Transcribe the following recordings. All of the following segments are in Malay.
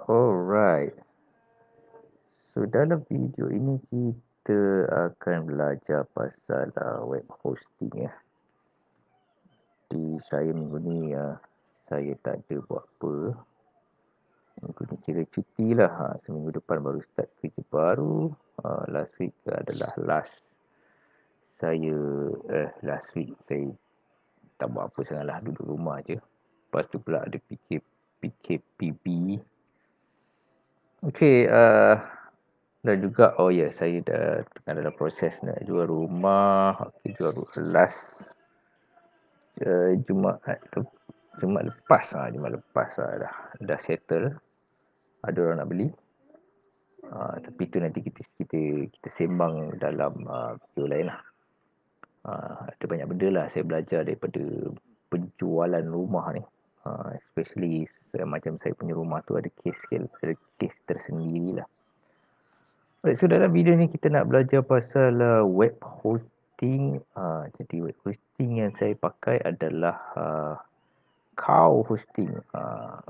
Alright. So dalam video ini kita akan belajar pasal web hosting ya. Di saya minggu ni saya tak ada buat apa. Minggu ni kira cuti lah. Seminggu depan baru start kerja baru. Last week adalah last week saya tak buat apa sangat lah, duduk rumah je. Lepas tu pula ada PKPB. Okay, dan juga saya dah tengah dalam proses nak jual rumah. Okay, jual rumah last Jumaat lepas dah settle. Ada orang nak beli. Tapi tu nanti kita sembang dalam video lain lah. Ada banyak benda lah saya belajar daripada penjualan rumah ni. Especially macam saya punya rumah tu ada kes tersendiri lah. Alright, so dalam video ni kita nak belajar pasal web hosting. Jadi web hosting yang saya pakai adalah Cow Hosting.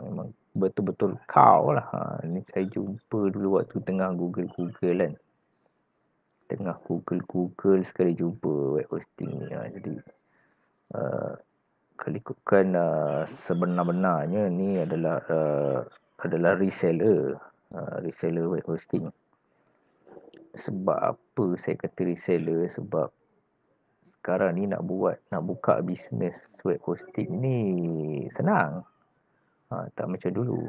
Memang betul-betul Cow lah. Ni saya jumpa dulu waktu tengah Google kan. Tengah Google sekali jumpa web hosting ni. Jadi kalau ikutkan sebenar-benarnya ni adalah reseller. Reseller web hosting. Sebab apa saya kata reseller? Sebab sekarang ni nak buka bisnes web hosting ni senang. Tak macam dulu.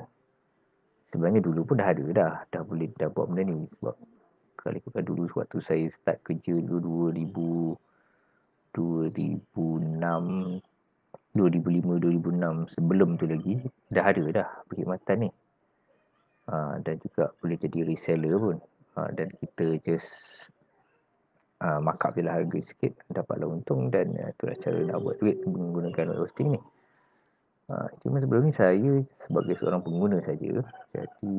Sebenarnya dulu pun dah boleh buat benda ni. Sebab kalau ikutkan dulu waktu saya start kerja dulu 2005, 2006, sebelum tu lagi dah perkhidmatan ni. Dan juga boleh jadi reseller pun. Dan kita just markup je lah harga sikit, dapatlah untung, dan itulah cara nak buat duit menggunakan web hosting ni. Cuma sebelum ni saya sebagai seorang pengguna saja, jadi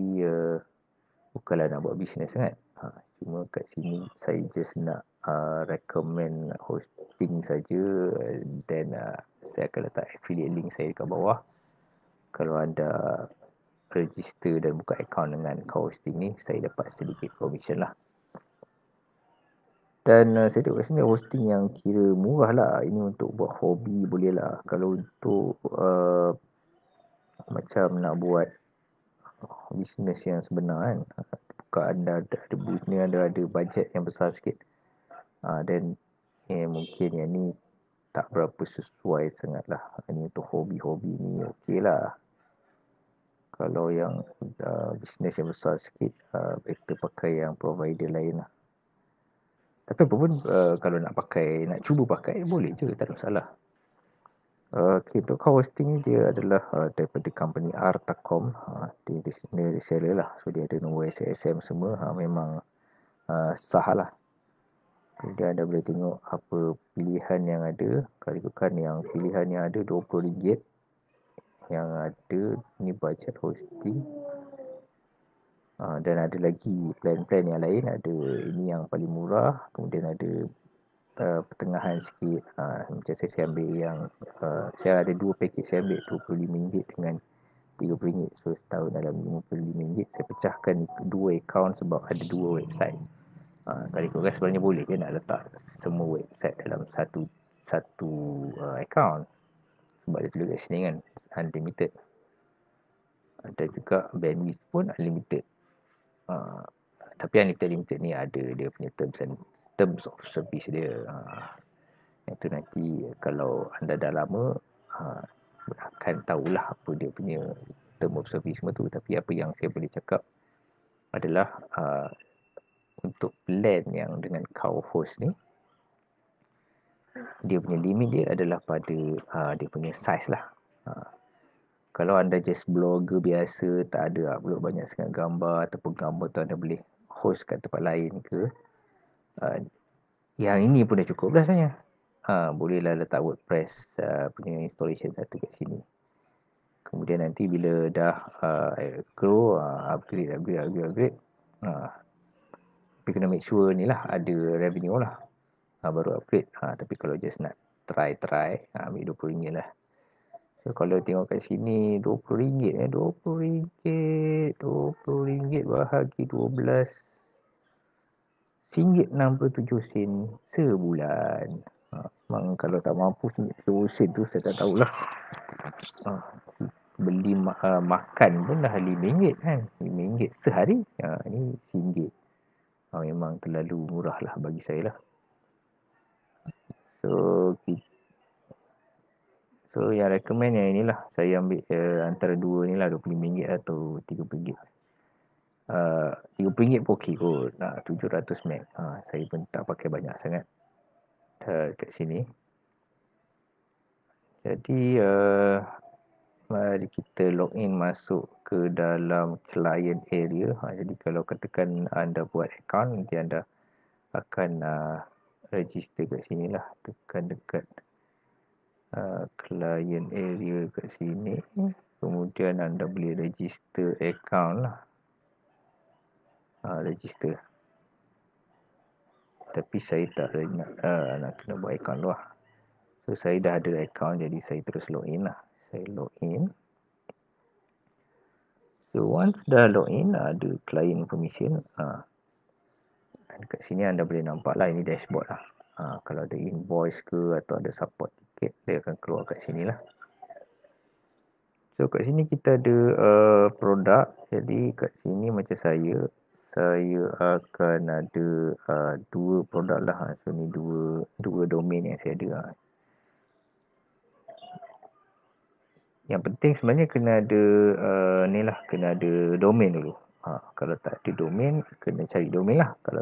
bukanlah nak buat bisnes sangat. Cuma kat sini saya just nak recommend hosting saja, dan saya akan letak affiliate link saya kat bawah. Kalau anda register dan buka akaun dengan Cow Hosting ni, saya dapat sedikit commission lah. Dan saya tengok kat sini hosting yang kira murah lah. Ini untuk buat hobi boleh lah. Kalau untuk macam nak buat bisnes yang sebenar kan, buka anda ada bisnes, anda ada bajet yang besar sikit, dan mungkin yang ni tak berapa sesuai sangat lah. Ini untuk hobi-hobi ni okey lah. Kalau yang bisnes yang besar sikit, better pakai yang provider lain lah. Tapi apa pun, kalau nak cuba pakai, boleh je, tak ada masalah. Okay, untuk Cow Hosting ni dia adalah daripada company Artacom. Dia reseller lah. So dia ada nombor SSM semua. Memang sah lah. Kemudian anda boleh tengok apa pilihan yang ada. Kalau ikutkan yang pilihan yang ada RM20. Yang ada ni budget hosting. Dan ada lagi plan-plan yang lain. Ada ini yang paling murah. Kemudian ada pertengahan sikit. Macam saya ambil yang saya ada dua paket. Saya ambil RM25 dengan RM30. So setahun dalam RM55. Saya pecahkan dua akaun sebab ada dua website. Kalau ikutkan sebenarnya boleh je nak letak semua website dalam satu akaun. Sebab dia tulis kat sini kan, unlimited. Dan juga bandwidth pun unlimited. Tapi unlimited ni ada dia punya terms of service dia. Itu nanti kalau anda dah lama akan tahulah apa dia punya term of service semua tu. Tapi apa yang saya boleh cakap adalah untuk plan yang dengan Cow Host ni, dia punya limit dia adalah pada dia punya size lah. Kalau anda just blogger biasa, tak ada upload banyak sangat gambar, ataupun gambar tu anda boleh host kat tempat lain ke, yang ini pun dah cukup dah sebenarnya. Bolehlah letak WordPress punya installation satu kat sini. Kemudian nanti bila dah grow, upgrade. Tapi kena make sure ni lah ada revenue lah, baru upgrade. Tapi kalau just nak try, ambil RM20 lah. So kalau tengok kat sini RM20 RM20 bahagi 12 RM1.67 sebulan. Memang kalau tak mampu RM1.30 tu saya tak tahulah. Beli makan pun dah RM5 kan. RM5 sehari. Ni RM1. Memang terlalu murah lah bagi saya lah. So yang recommend yang inilah. Saya ambil antara dua ni lah, RM25 atau RM30. RM30 pun okey kot. 700 meg. Saya pun tak pakai banyak sangat kat sini. Jadi mari kita login masuk ke dalam client area. Jadi kalau katakan anda buat account, nanti anda akan register kat sini lah. Tekan dekat client area kat sini. Kemudian anda boleh register account lah. Register. Tapi saya tak nak kena buat account dulu lah. So saya dah ada account, jadi saya terus login lah. Saya login. So once dah login, ada client information. Dekat sini anda boleh nampak lah, ini dashboard lah. Kalau ada invoice ke atau ada support ticket, dia akan keluar kat sini lah. So kat sini kita ada produk. Jadi kat sini macam saya akan ada dua produk lah. So ni dua domain yang saya ada. Yang penting sebenarnya kena ada ni lah, kena ada domain dulu. Kalau tak ada domain, kena cari domain lah. Kalau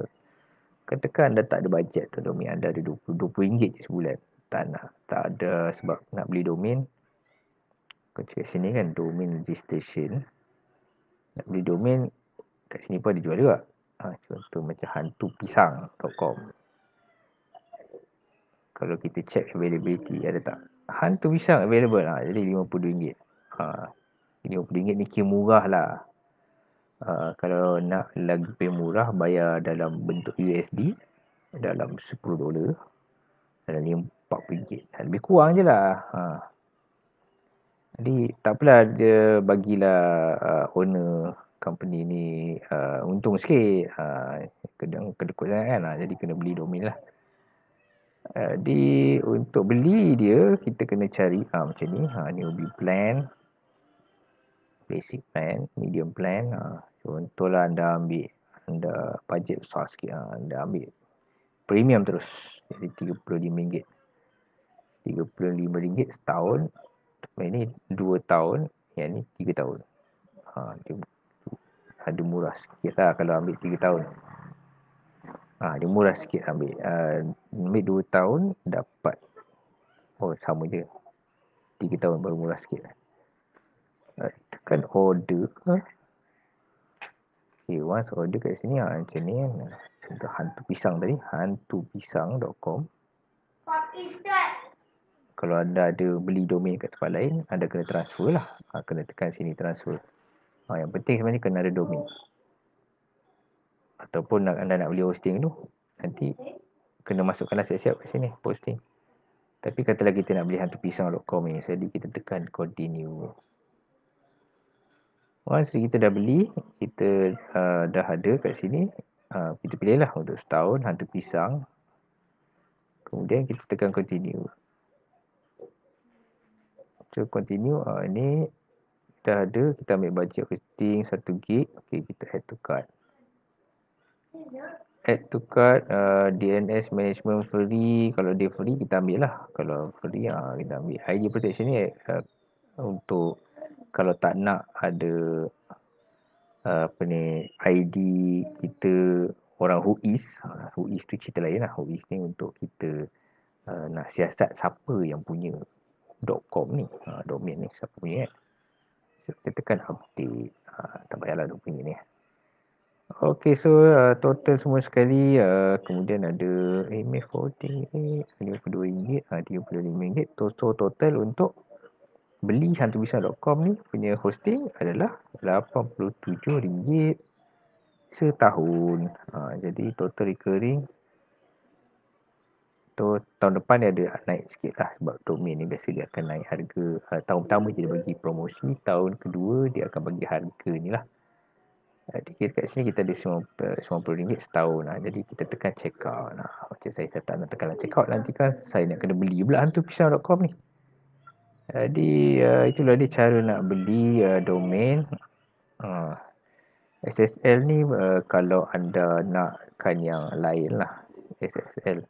katakan anda tak ada bajet tu, domain anda ada RM20 je sebulan, tak ada sebab nak beli domain. Kau cakap sini kan, domain registration. Nak beli domain, kat sini pun ada jual juga. Contoh macam hantupisang.com. Kalau kita check availability, ada tak? Hantu pisang available. Jadi RM52. RM50 ni kira murah lah. Kalau nak lagi lebih murah, bayar dalam bentuk USD, dalam $10, dalam RM40. Lebih kurang je lah. Jadi tak apalah, dia bagilah owner company ni untung sikit. Kedekut sangat kan. Jadi kena beli domain lah. Jadi untuk beli dia, kita kena cari macam ni. Newbie plan, basic plan, medium plan. Contohlah anda budget besar sikit, anda ambil premium terus. Jadi RM35. RM35 setahun. Ini 2 tahun, yang ni 3 tahun. Dia ada murah sikit lah kalau ambil 3 tahun. Dia murah sikit ambil. Ambil 2 tahun dapat, sama je. 3 tahun baru murah sikit. Tekan order. Okay, once order kat sini macam ni kan. Contoh hantu pisang tadi, hantupisang.com. Kalau anda ada beli domain kat tempat lain, anda kena transfer lah. Kena tekan sini transfer. Yang penting sebenarnya kena ada domain. Ataupun anda nak beli hosting tu, nanti kena masukkanlah siap-siap kat sini posting. Tapi katalah kita nak beli hantupisang.com ni, jadi kita tekan continue. Once kita dah beli, kita dah ada kat sini, kita pilih lah untuk setahun hantu pisang. Kemudian kita tekan continue. So continue, ini dah ada, kita ambil bajet hosting 1 gig. Okay, kita add to cart. Add to cart, DNS management free. Kalau dia free, kita ambil lah. Kalau free, kita ambil. ID protection ni untuk kalau tak nak ada ID kita orang whois tu cerita lain lah. Whois ni untuk kita nak siasat siapa yang punya .com ni, domain ni siapa punya kan. So, kita tekan update. Tak payahlah RM20 ni. Okay, so total semua sekali, kemudian ada email forwarding RM52, RM35. So total untuk beli hantupisang.com ni punya hosting adalah RM87 setahun. Jadi total So tahun depan dia ada naik sikit lah sebab domain ni biasa dia akan naik harga. Tahun pertama dia bagi promosi, tahun kedua dia akan bagi harga ni lah. Kat sini kita ada RM90 setahun lah. Jadi kita tekan check out. Macam saya tak nak tekan check out, nanti kan saya nak kena beli pula hantu pisang.com ni. Jadi itulah dia cara nak beli domain. SSL ni kalau anda nakkan yang lain lah, SSL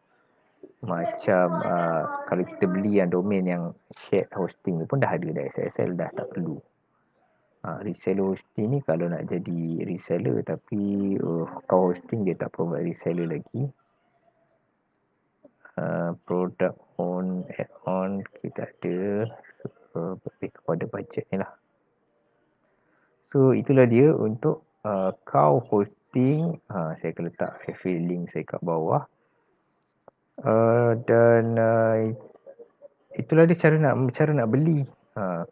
macam kalau kita beli yang domain yang shared hosting ni pun dah ada dah SSL, dah tak perlu. Reseller hosting ni kalau nak jadi reseller tapi kau hosting dia tak provide reseller lagi. Product on add-on kita ada lebih kepada budget ni lah. So itulah dia untuk kau hosting. Saya akan letak affiliate link saya kat bawah. Dan itulah dia cara nak beli.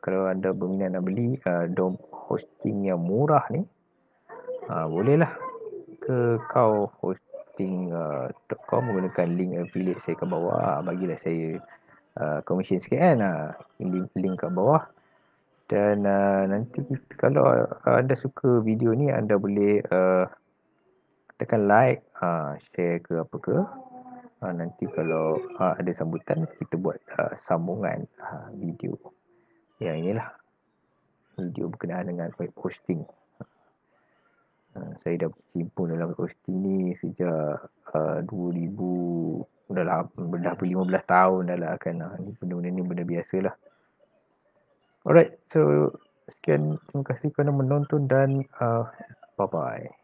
Kalau anda berminat nak beli hosting yang murah ni, bolehlah ke kau hosting.com menggunakan link affiliate saya kat bawah. Bagilah saya commission sikit kan. Link kat bawah. Dan nanti kalau anda suka video ni, anda boleh tekan like, share ke apa ke. Nanti kalau ada sambutan, kita buat sambungan video yang inilah, video berkenaan dengan web hosting. Saya dah berkecimpung dalam web hosting ni sejak 2000, dah 15 tahun dah lah kan. Benda-benda ni benda biasa lah. Alright, so sekian, terima kasih kerana menonton dan bye-bye.